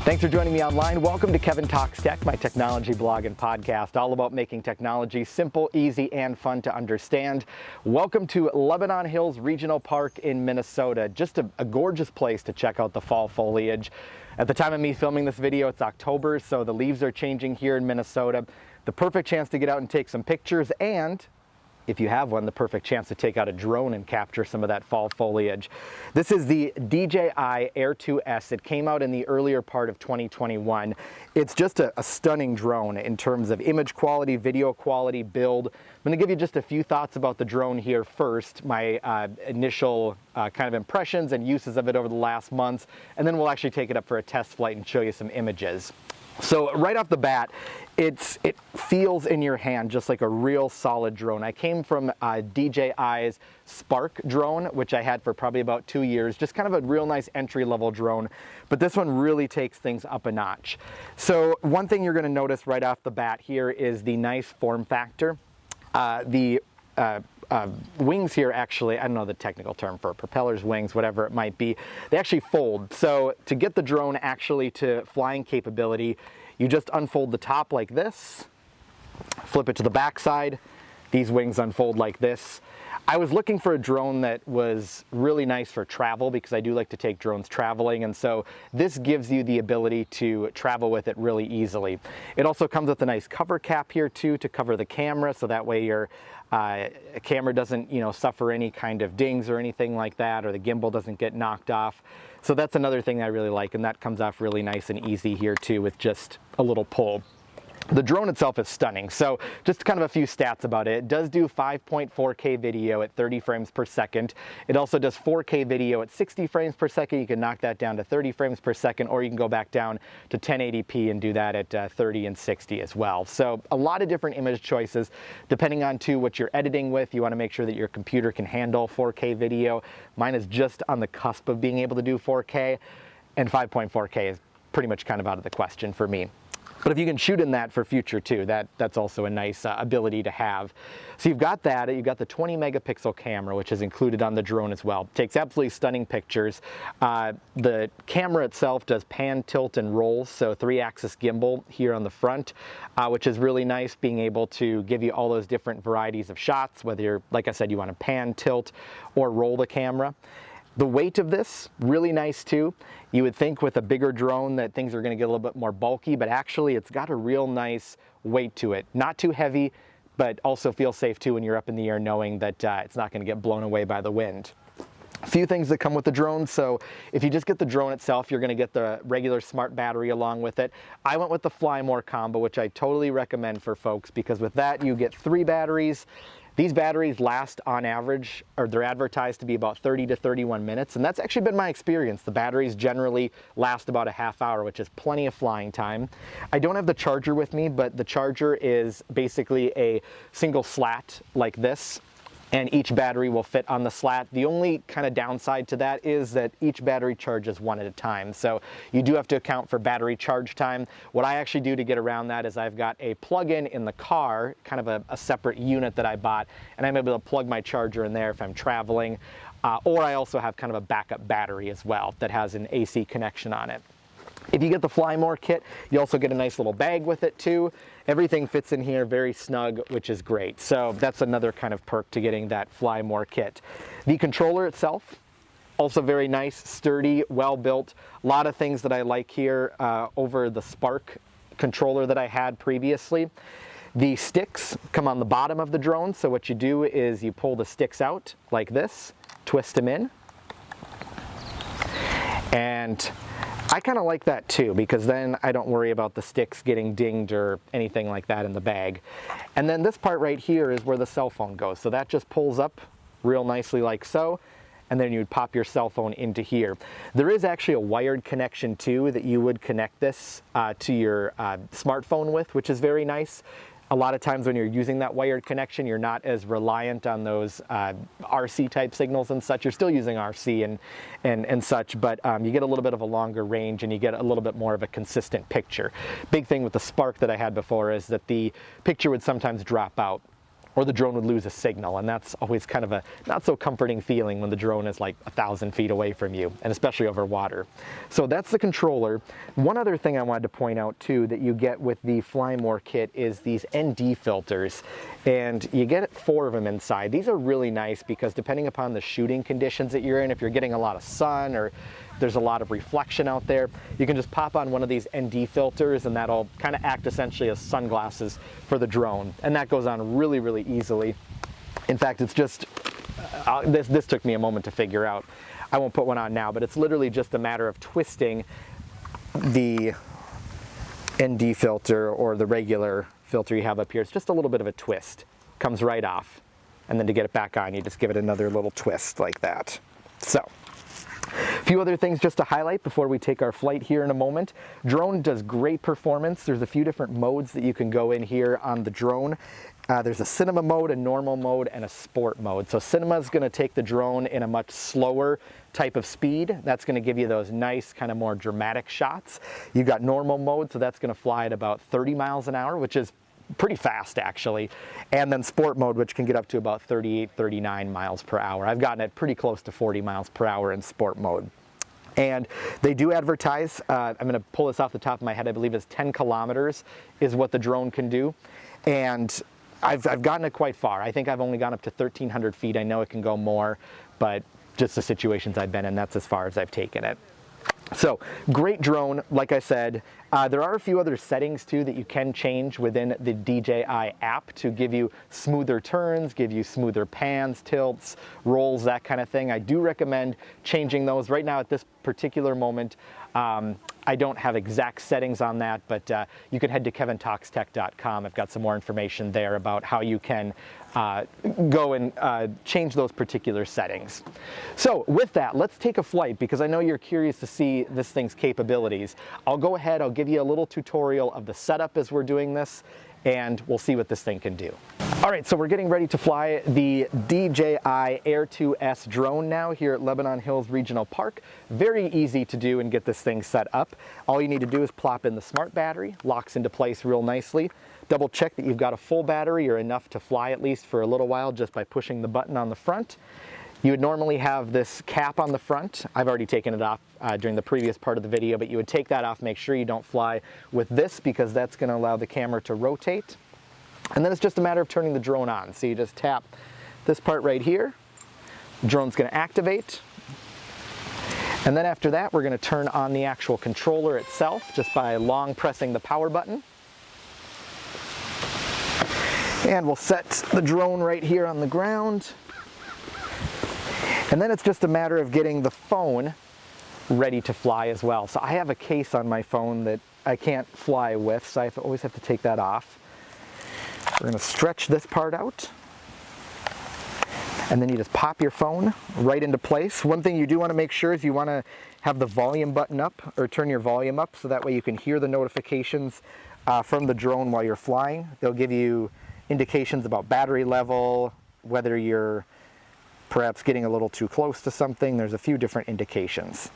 Thanks for joining me online. Welcome to Kevin Talks Tech, my technology blog and podcast, all about making technology simple, easy, and fun to understand. Welcome to Lebanon Hills Regional Park in Minnesota. Just a gorgeous place to check out the fall foliage. At the time of me filming this video, it's October, so the leaves are changing here in Minnesota. The perfect chance to get out and take some pictures, and if you have one, the perfect chance to take out a drone and capture some of that fall foliage. This is the DJI Air 2S. It came out in the earlier part of 2021. It's just a stunning drone in terms of image quality, video quality, build. I'm going to give you just a few thoughts about the drone here first, my initial kind of impressions and uses of it over the last months, and then we'll actually take it up for a test flight and show you some images. So right off the bat, it feels in your hand just like a real solid drone. I came from DJI's Spark drone, which I had for probably about 2 years, just kind of a real nice entry-level drone, but this one really takes things up a notch. So one thing you're going to notice right off the bat here is the nice form factor. The wings here actually, I don't know the technical term for propellers, wings, whatever it might be, they actually fold. So to get the drone actually to flying capability, you just unfold the top like this, flip it to the back side, these wings unfold like this. I was looking for a drone that was really nice for travel because I do like to take drones traveling, and so this gives you the ability to travel with it really easily. It also comes with a nice cover cap here too to cover the camera, so that way your camera doesn't, suffer any kind of dings or anything like that, or the gimbal doesn't get knocked off. So that's another thing I really like, and that comes off really nice and easy here too with just a little pull. The drone itself is stunning, so just kind of a few stats about it. It does do 5.4K video at 30 frames per second. It also does 4K video at 60 frames per second. You can knock that down to 30 frames per second, or you can go back down to 1080p and do that at 30 and 60 as well. So a lot of different image choices, depending on what you're editing with. You want to make sure that your computer can handle 4K video. Mine is just on the cusp of being able to do 4K, and 5.4K is pretty much kind of out of the question for me. But if you can shoot in that for future too, that's also a nice ability to have. So you've got that, you've got the 20 megapixel camera, which is included on the drone as well. It takes absolutely stunning pictures. The camera itself does pan, tilt, and roll, so 3-axis gimbal here on the front, which is really nice, being able to give you all those different varieties of shots, whether you're, like I said, you want to pan, tilt, or roll the camera. The weight of this, really nice too. You would think with a bigger drone that things are going to get a little bit more bulky, but actually it's got a real nice weight to it. Not too heavy, but also feels safe too when you're up in the air knowing that it's not going to get blown away by the wind. A few things that come with the drone. So if you just get the drone itself, you're going to get the regular smart battery along with it. I went with the Fly More combo, which I totally recommend for folks, because with that you get 3 batteries. These batteries last on average, or they're advertised to be about 30 to 31 minutes, and that's actually been my experience. The batteries generally last about a half hour, which is plenty of flying time. I don't have the charger with me, but the charger is basically a single slat like this, and each battery will fit on the slat. The only kind of downside to that is that each battery charges one at a time. So you do have to account for battery charge time. What I actually do to get around that is I've got a plug-in in the car, kind of a separate unit that I bought, and I'm able to plug my charger in there if I'm traveling. Or I also have kind of a backup battery as well that has an AC connection on it. If you get the Fly More kit, you also get a nice little bag with it too. Everything fits in here very snug, which is great. So that's another kind of perk to getting that Fly More kit. The controller itself, also very nice, sturdy, well built. A lot of things that I like here over the Spark controller that I had previously. The sticks come on the bottom of the drone. So what you do is you pull the sticks out like this, twist them in, and I kind of like that too, because then I don't worry about the sticks getting dinged or anything like that in the bag. And then this part right here is where the cell phone goes. So that just pulls up real nicely like so, and then you'd pop your cell phone into here. There is actually a wired connection too that you would connect this to your smartphone with, which is very nice. A lot of times when you're using that wired connection, you're not as reliant on those RC type signals and such. You're still using RC and such, but you get a little bit of a longer range and you get a little bit more of a consistent picture. Big thing with the Spark that I had before is that the picture would sometimes drop out, or the drone would lose a signal, and that's always kind of a not so comforting feeling when the drone is like 1,000 feet away from you, and especially over water. So that's the controller. One other thing I wanted to point out too that you get with the Fly More kit is these ND filters, and you get 4 of them inside. These are really nice because depending upon the shooting conditions that you're in, if you're getting a lot of sun or there's a lot of reflection out there, you can just pop on one of these ND filters and that'll kind of act essentially as sunglasses for the drone. And that goes on really, really easily. In fact, it's just, this took me a moment to figure out. I won't put one on now, but it's literally just a matter of twisting the ND filter or the regular filter you have up here. It's just a little bit of a twist. Comes right off. And then to get it back on, you just give it another little twist like that. So. A few other things just to highlight before we take our flight here in a moment. Drone does great performance. There's a few different modes that you can go in here on the drone. There's a cinema mode, a normal mode, and a sport mode. So cinema is going to take the drone in a much slower type of speed. That's going to give you those nice kind of more dramatic shots. You've got normal mode, so that's going to fly at about 30 miles an hour, which is pretty fast actually, and then sport mode, which can get up to about 38, 39 miles per hour. I've gotten it pretty close to 40 miles per hour in sport mode. And they do advertise, I'm going to pull this off the top of my head, I believe it's 10 kilometers is what the drone can do. And I've gotten it quite far. I think I've only gone up to 1,300 feet. I know it can go more, but just the situations I've been in, that's as far as I've taken it. So great drone, like I said. There are a few other settings too that you can change within the DJI app to give you smoother turns, give you smoother pans, tilts, rolls, that kind of thing. I do recommend changing those. Right now at this particular moment, I don't have exact settings on that, but you can head to kevintalkstech.com. I've got some more information there about how you can go and change those particular settings. So with that, let's take a flight because I know you're curious to see this thing's capabilities. I'll go ahead, I'll give you a little tutorial of the setup as we're doing this, and we'll see what this thing can do. All right, so we're getting ready to fly the DJI Air 2S drone now here at Lebanon Hills Regional Park. Very easy to do and get this thing set up. All you need to do is plop in the smart battery, locks into place real nicely. Double check that you've got a full battery or enough to fly at least for a little while just by pushing the button on the front. You would normally have this cap on the front. I've already taken it off during the previous part of the video, but you would take that off, make sure you don't fly with this because that's going to allow the camera to rotate. And then it's just a matter of turning the drone on. So you just tap this part right here. The drone's going to activate. And then after that, we're going to turn on the actual controller itself just by long pressing the power button. And we'll set the drone right here on the ground. And then it's just a matter of getting the phone ready to fly as well. So I have a case on my phone that I can't fly with, so I always have to take that off. We're going to stretch this part out. And then you just pop your phone right into place. One thing you do want to make sure is you want to have the volume button up or turn your volume up so that way you can hear the notifications from the drone while you're flying. They'll give you indications about battery level, whether you're perhaps getting a little too close to something. There's a few different indications.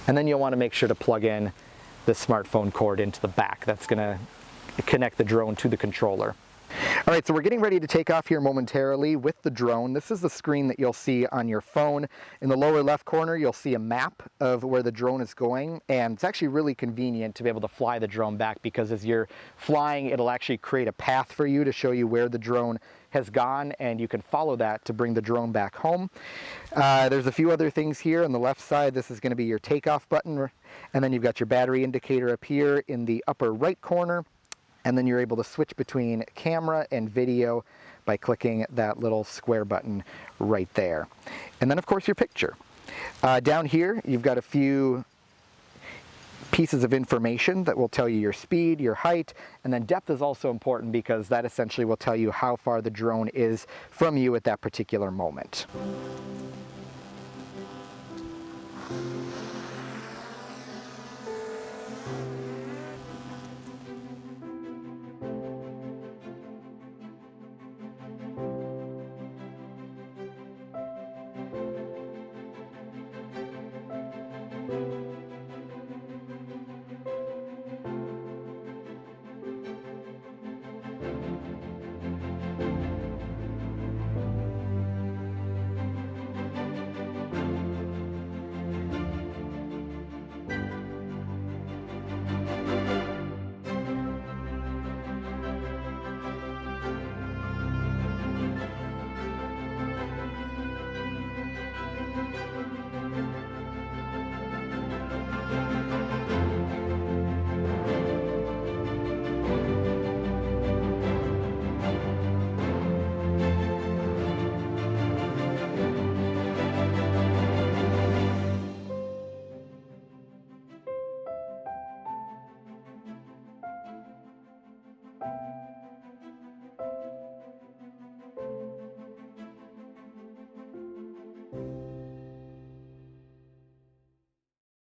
And then you'll want to make sure to plug in the smartphone cord into the back. That's going to connect the drone to the controller. All right, so we're getting ready to take off here momentarily with the drone. This is the screen that you'll see on your phone. In the lower left corner, you'll see a map of where the drone is going, and it's actually really convenient to be able to fly the drone back because as you're flying, it'll actually create a path for you to show you where the drone has gone, and you can follow that to bring the drone back home. There's a few other things here on the left side. This is going to be your takeoff button, and then you've got your battery indicator up here in the upper right corner. And then you're able to switch between camera and video by clicking that little square button right there. And then of course your picture. Down here you've got a few pieces of information that will tell you your speed, your height, and then depth is also important because that essentially will tell you how far the drone is from you at that particular moment. you.